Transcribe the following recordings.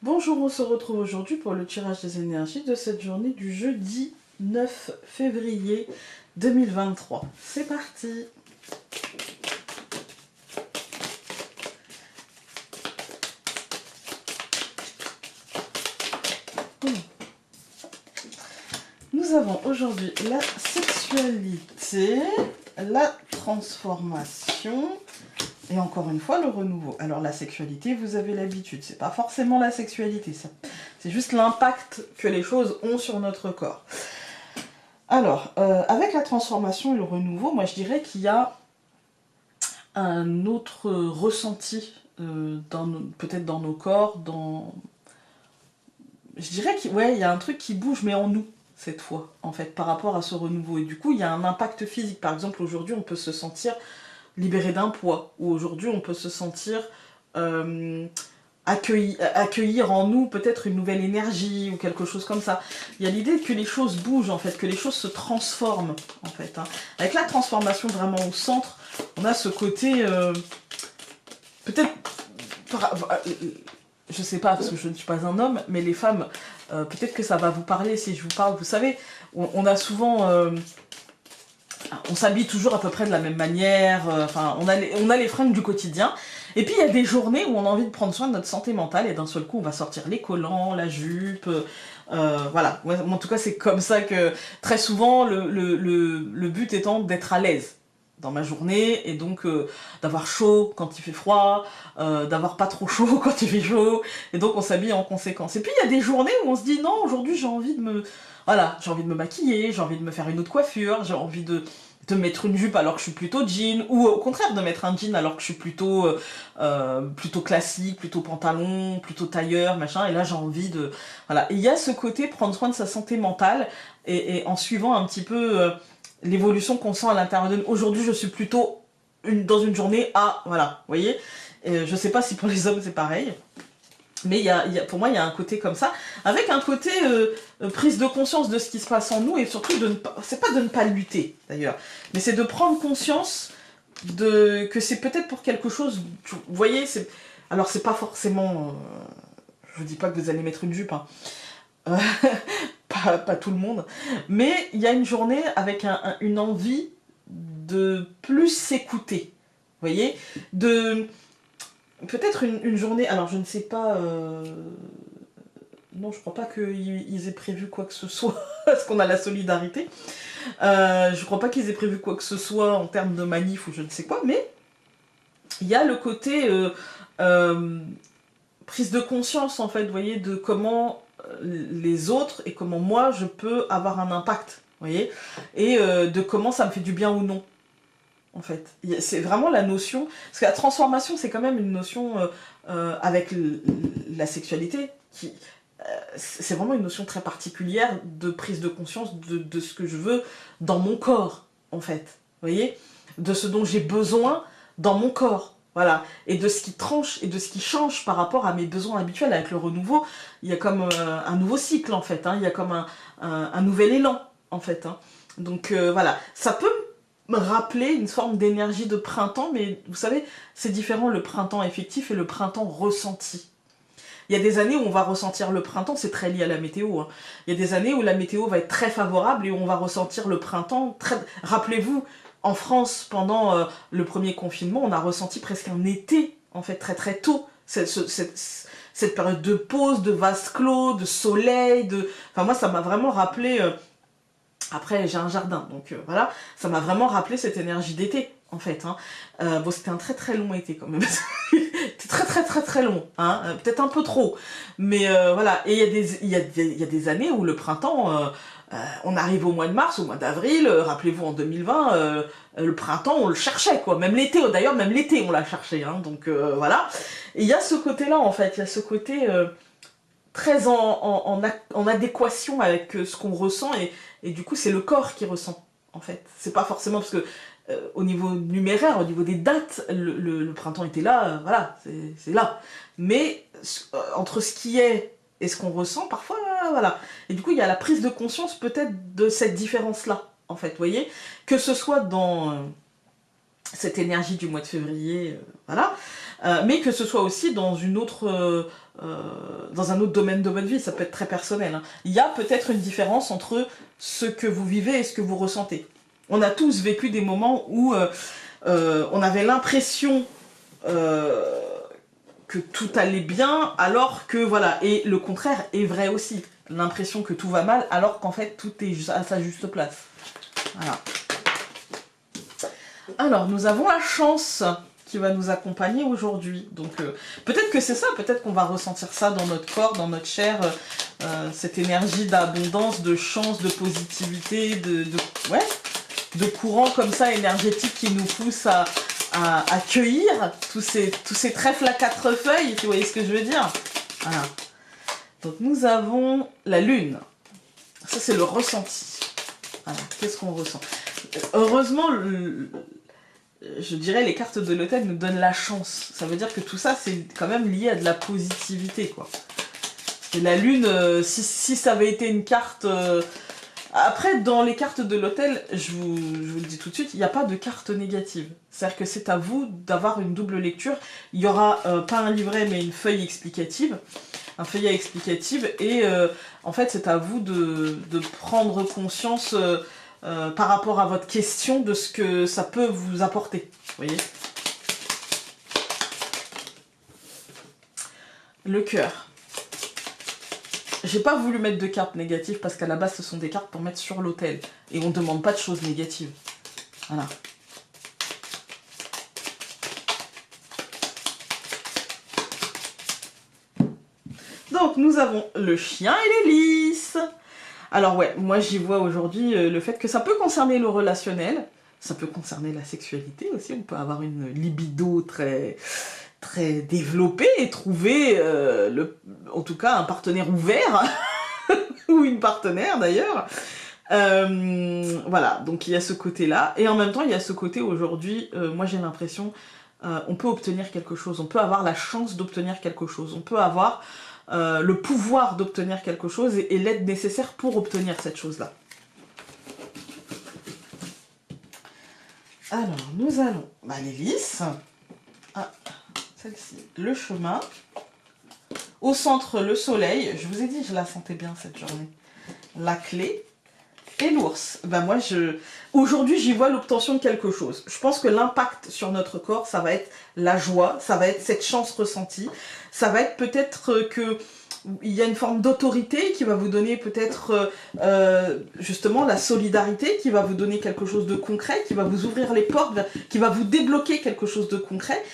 Bonjour, on se retrouve aujourd'hui pour le tirage des énergies de cette journée du jeudi 9 février 2023. C'est parti! Nous avons aujourd'hui la sexualité, la transformation et encore une fois le renouveau. Alors la sexualité, vous avez l'habitude, c'est pas forcément la sexualité, c'est juste l'impact que les choses ont sur notre corps. Alors, avec la transformation et le renouveau, moi je dirais qu'il y a un autre ressenti, peut-être dans nos corps, je dirais qu'il y a un truc qui bouge, mais en nous, cette fois, en fait, par rapport à ce renouveau. Et du coup, il y a un impact physique. Par exemple, aujourd'hui, on peut se sentir libéré d'un poids, ou aujourd'hui, on peut se sentir accueillir en nous peut-être une nouvelle énergie, ou quelque chose comme ça. Il y a l'idée que les choses bougent, en fait, que les choses se transforment, en fait. Hein. Avec la transformation vraiment au centre, on a ce côté... peut-être... je sais pas, parce que je ne suis pas un homme, mais les femmes, peut-être que ça va vous parler si je vous parle. Vous savez, on a souvent... on s'habille toujours à peu près de la même manière, enfin, on a les fringues du quotidien. Et puis il y a des journées où on a envie de prendre soin de notre santé mentale, et d'un seul coup on va sortir les collants, la jupe, voilà. En tout cas c'est comme ça que, très souvent, le but étant d'être à l'aise dans ma journée, et donc d'avoir chaud quand il fait froid, d'avoir pas trop chaud quand il fait chaud, et donc on s'habille en conséquence. Et puis il y a des journées où on se dit non, aujourd'hui j'ai envie de me... Voilà, j'ai envie de me maquiller, j'ai envie de me faire une autre coiffure, j'ai envie de mettre une jupe alors que je suis plutôt jean, ou au contraire de mettre un jean alors que je suis plutôt classique, plutôt pantalon, plutôt tailleur, machin, et là j'ai envie de... Voilà, et il y a ce côté prendre soin de sa santé mentale, et en suivant un petit peu... l'évolution qu'on sent à l'intérieur de nous. Aujourd'hui, je suis plutôt dans une journée à... Voilà, vous voyez. Je sais pas si pour les hommes c'est pareil. Mais pour moi, il y a un côté comme ça. Avec un côté prise de conscience de ce qui se passe en nous. Et surtout, de ne pas... C'est pas de ne pas lutter, d'ailleurs. Mais c'est de prendre conscience que c'est peut-être pour quelque chose... Vous voyez, c'est... Alors, c'est pas forcément... je vous dis pas que vous allez mettre une jupe, hein. Pas tout le monde, mais il y a une journée avec une envie de plus s'écouter, vous voyez, de peut-être une journée, alors je ne sais pas, non je crois pas qu'ils aient prévu quoi que ce soit, parce qu'on a la solidarité, je crois pas qu'ils aient prévu quoi que ce soit en termes de manif ou je ne sais quoi, mais il y a le côté prise de conscience en fait, vous voyez, de comment les autres et comment moi je peux avoir un impact, vous voyez, et de comment ça me fait du bien ou non, en fait. C'est vraiment la notion, parce que la transformation c'est quand même une notion avec la sexualité, c'est vraiment une notion très particulière de prise de conscience de ce que je veux dans mon corps, en fait, vous voyez, de ce dont j'ai besoin dans mon corps. Voilà, et de ce qui tranche et de ce qui change par rapport à mes besoins habituels. Avec le renouveau, il y a comme un nouveau cycle en fait, hein. Il y a comme un nouvel élan en fait. Hein. Donc voilà, ça peut me rappeler une forme d'énergie de printemps, mais vous savez, c'est différent le printemps effectif et le printemps ressenti. Il y a des années où on va ressentir le printemps, c'est très lié à la météo. Hein. Il y a des années où la météo va être très favorable et où on va ressentir le printemps très... Rappelez-vous, en France, pendant le premier confinement, on a ressenti presque un été, en fait, très très tôt. Cette période de pause, de vase clos, de soleil, de... Enfin, moi, ça m'a vraiment rappelé... Après, j'ai un jardin, donc voilà. Ça m'a vraiment rappelé cette énergie d'été, en fait. Hein. Bon, c'était un très très long été, quand même. C'était très très très très long, hein. Peut-être un peu trop. Mais voilà, et il y a des années où le printemps... on arrive au mois de mars, au mois d'avril, rappelez-vous en 2020, le printemps on le cherchait quoi, même l'été, d'ailleurs même l'été on l'a cherché, hein, donc voilà. Et il y a ce côté-là en fait, il y a ce côté très en adéquation avec ce qu'on ressent, et du coup c'est le corps qui ressent en fait. C'est pas forcément parce que au niveau numéraire, au niveau des dates, le printemps était là, voilà, c'est là. Mais entre ce qui est et ce qu'on ressent, parfois, voilà. Et du coup, il y a la prise de conscience peut-être de cette différence-là, en fait, vous voyez. Que ce soit dans cette énergie du mois de février, voilà. Mais que ce soit aussi dans une autre, dans un autre domaine de votre vie, ça peut être très personnel, hein. Il y a peut-être une différence entre ce que vous vivez et ce que vous ressentez. On a tous vécu des moments où on avait l'impression que tout allait bien, alors que voilà, et le contraire est vrai aussi. L'impression que tout va mal, alors qu'en fait tout est à sa juste place. Voilà. Alors, nous avons la chance qui va nous accompagner aujourd'hui. Donc, peut-être que c'est ça, peut-être qu'on va ressentir ça dans notre corps, dans notre chair, cette énergie d'abondance, de chance, de positivité, ouais, de courant comme ça énergétique qui nous pousse à cueillir tous ces trèfles à 4 feuilles, vous voyez ce que je veux dire? Voilà. Donc, nous avons la lune. Ça, c'est le ressenti. Voilà, qu'est-ce qu'on ressent? Heureusement, je dirais les cartes de l'autel nous donnent la chance. Ça veut dire que tout ça, c'est quand même lié à de la positivité, quoi. Et la lune, si ça avait été une carte... Après, dans les cartes de l'autel, je vous le dis tout de suite, il n'y a pas de carte négative. C'est-à-dire que c'est à vous d'avoir une double lecture. Il n'y aura pas un livret, mais une feuille explicative. Un feuillet explicatif. Et en fait, c'est à vous de prendre conscience... par rapport à votre question de ce que ça peut vous apporter. Vous voyez? Le cœur. J'ai pas voulu mettre de cartes négatives parce qu'à la base, ce sont des cartes pour mettre sur l'autel. Et on ne demande pas de choses négatives. Voilà. Donc, nous avons le chien et l'hélice. Alors ouais, moi j'y vois aujourd'hui le fait que ça peut concerner le relationnel, ça peut concerner la sexualité aussi, on peut avoir une libido très, très développée et trouver en tout cas un partenaire ouvert, ou une partenaire d'ailleurs. Voilà, donc il y a ce côté-là, et en même temps il y a ce côté aujourd'hui, moi j'ai l'impression, on peut obtenir quelque chose, on peut avoir la chance d'obtenir quelque chose, on peut avoir... le pouvoir d'obtenir quelque chose et l'aide nécessaire pour obtenir cette chose-là. Alors, nous allons l'hélice. Ah, celle-ci, le chemin. Au centre, le soleil. Je vous ai dit, je la sentais bien cette journée. La clé. Et l'ours. Ben moi, aujourd'hui, j'y vois l'obtention de quelque chose. Je pense que l'impact sur notre corps, ça va être la joie, ça va être cette chance ressentie, ça va être peut-être que il y a une forme d'autorité qui va vous donner peut-être justement la solidarité, qui va vous donner quelque chose de concret, qui va vous ouvrir les portes, qui va vous débloquer quelque chose de concret,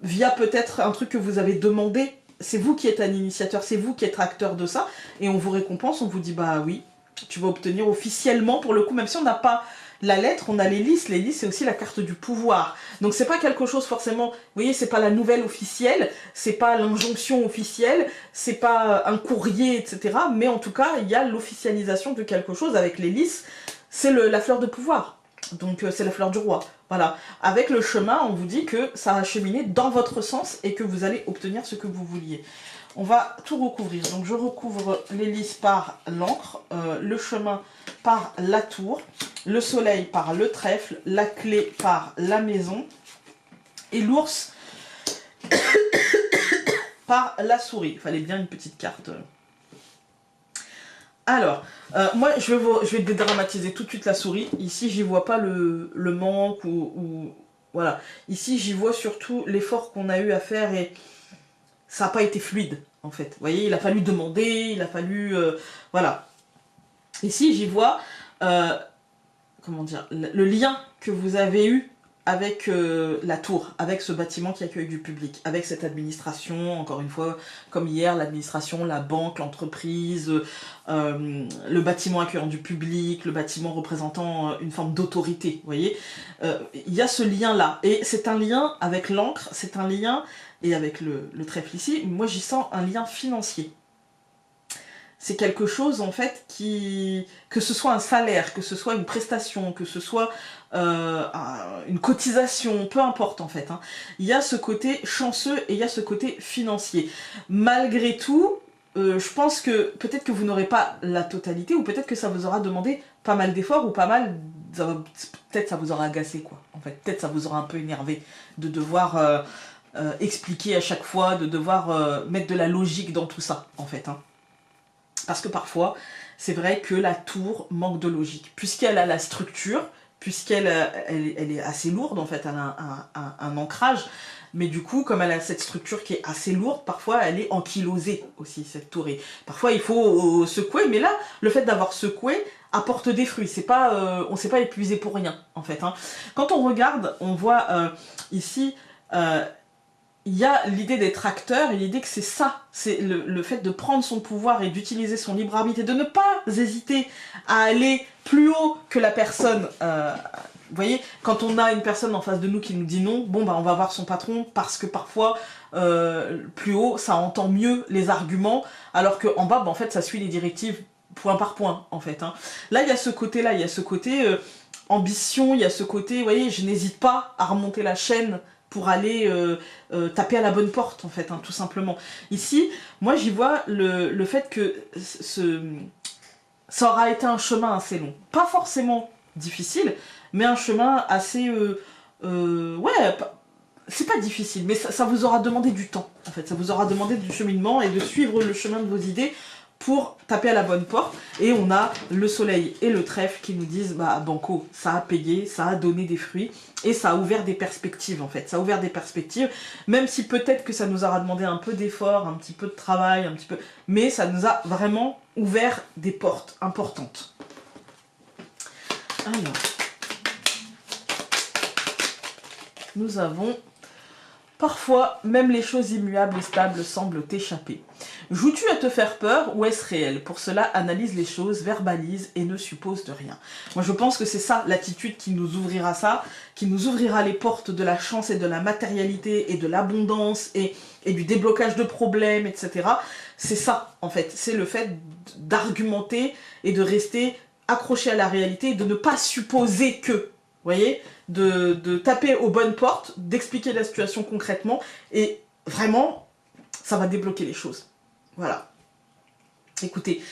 via peut-être un truc que vous avez demandé. C'est vous qui êtes un initiateur, c'est vous qui êtes acteur de ça, et on vous récompense, on vous dit bah oui, tu vas obtenir officiellement, pour le coup, même si on n'a pas la lettre, on a l'hélice. L'hélice, c'est aussi la carte du pouvoir. Donc c'est pas quelque chose forcément, vous voyez, c'est pas la nouvelle officielle, c'est pas l'injonction officielle, c'est pas un courrier, etc. Mais en tout cas, il y a l'officialisation de quelque chose avec l'hélice, c'est la fleur de pouvoir. Donc c'est la fleur du roi. Voilà. Avec le chemin, on vous dit que ça va cheminer dans votre sens et que vous allez obtenir ce que vous vouliez. On va tout recouvrir. Donc je recouvre l'hélice par l'encre, le chemin par la tour, le soleil par le trèfle, la clé par la maison et l'ours par la souris. Il fallait bien une petite carte. Alors, moi je vais dédramatiser tout de suite la souris. Ici, j'y vois pas le manque ou voilà. Ici, j'y vois surtout l'effort qu'on a eu à faire et ça n'a pas été fluide, en fait. Vous voyez, il a fallu demander, il a fallu... voilà. Ici, j'y vois, comment dire, le lien que vous avez eu avec la tour, avec ce bâtiment qui accueille du public, avec cette administration, encore une fois, comme hier, l'administration, la banque, l'entreprise, le bâtiment accueillant du public, le bâtiment représentant une forme d'autorité, vous voyez. Il y a ce lien-là, et c'est un lien avec l'encre, c'est un lien... Et avec le trèfle ici, moi j'y sens un lien financier. C'est quelque chose en fait que ce soit un salaire, que ce soit une prestation, que ce soit une cotisation, peu importe en fait. Hein. Il y a ce côté chanceux et il y a ce côté financier. Malgré tout, je pense que peut-être que vous n'aurez pas la totalité ou peut-être que ça vous aura demandé pas mal d'efforts ou pas mal peut-être ça vous aura agacé, quoi. En fait, peut-être ça vous aura un peu énervé de devoir expliquer à chaque fois, de devoir mettre de la logique dans tout ça, en fait. Hein. Parce que parfois, c'est vrai que la tour manque de logique. Puisqu'elle a la structure, puisqu'elle elle est assez lourde, en fait, elle a un ancrage, mais du coup, comme elle a cette structure qui est assez lourde, parfois elle est ankylosée aussi, cette tour. Et parfois, il faut secouer, mais là, le fait d'avoir secoué apporte des fruits. C'est pas, on ne s'est pas épuisé pour rien, en fait. Hein. Quand on regarde, on voit ici... il y a l'idée d'être acteur et l'idée que c'est ça, c'est le fait de prendre son pouvoir et d'utiliser son libre arbitre et de ne pas hésiter à aller plus haut que la personne. Vous voyez, quand on a une personne en face de nous qui nous dit non, bon bah on va voir son patron parce que parfois plus haut ça entend mieux les arguments alors qu'en bas bah, en fait ça suit les directives point par point en fait. Hein. Là il y a ce côté là, il y a ce côté ambition, il y a ce côté, vous voyez, je n'hésite pas à remonter la chaîne pour aller taper à la bonne porte, en fait, hein, tout simplement. Ici, moi, j'y vois le fait que ça aura été un chemin assez long. Pas forcément difficile, mais un chemin assez... ouais, c'est pas difficile, mais ça vous aura demandé du temps, en fait. Ça vous aura demandé du cheminement et de suivre le chemin de vos idées pour taper à la bonne porte. Et on a le soleil et le trèfle qui nous disent bah banco, ça a payé, ça a donné des fruits et ça a ouvert des perspectives en fait. Ça a ouvert des perspectives, même si peut-être que ça nous aura demandé un peu d'effort, un petit peu de travail, un petit peu, mais ça nous a vraiment ouvert des portes importantes. Alors, nous avons parfois, même les choses immuables et stables semblent t'échapper. Joues-tu à te faire peur ou est-ce réel? Pour cela, analyse les choses, verbalise et ne suppose de rien. Moi, je pense que c'est ça, l'attitude qui nous ouvrira ça, qui nous ouvrira les portes de la chance et de la matérialité et de l'abondance et du déblocage de problèmes, etc. C'est ça, en fait. C'est le fait d'argumenter et de rester accroché à la réalité et de ne pas supposer que, vous voyez, de taper aux bonnes portes, d'expliquer la situation concrètement, et vraiment, ça va débloquer les choses. Voilà. Écoutez,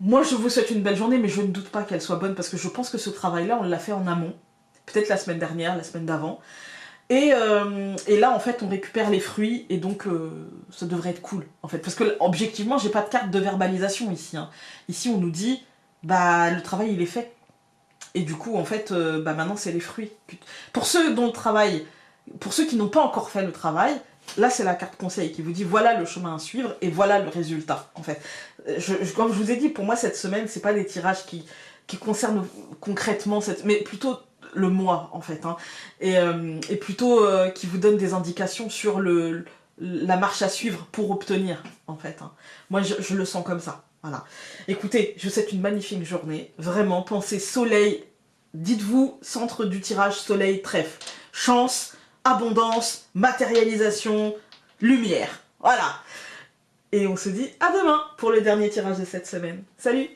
moi je vous souhaite une belle journée, mais je ne doute pas qu'elle soit bonne, parce que je pense que ce travail-là, on l'a fait en amont, peut-être la semaine dernière, la semaine d'avant, et là, en fait, on récupère les fruits, et donc ça devrait être cool, en fait, parce que, objectivement, j'ai pas de carte de verbalisation ici, hein. Ici, on nous dit, bah, le travail, il est fait. Et du coup, en fait, bah maintenant, c'est les fruits. Pour ceux dont le travail, pour ceux qui n'ont pas encore fait le travail, là, c'est la carte conseil qui vous dit voilà le chemin à suivre et voilà le résultat, en fait. Comme je vous ai dit, pour moi, cette semaine, c'est pas des tirages qui concernent concrètement, mais plutôt le mois, en fait. Hein, et plutôt qui vous donnent des indications sur la marche à suivre pour obtenir, en fait. Hein. Moi, je le sens comme ça. Voilà. Écoutez, je vous souhaite une magnifique journée. Vraiment, pensez soleil. Dites-vous, centre du tirage soleil trèfle. Chance, abondance, matérialisation, lumière. Voilà. Et on se dit à demain pour le dernier tirage de cette semaine. Salut!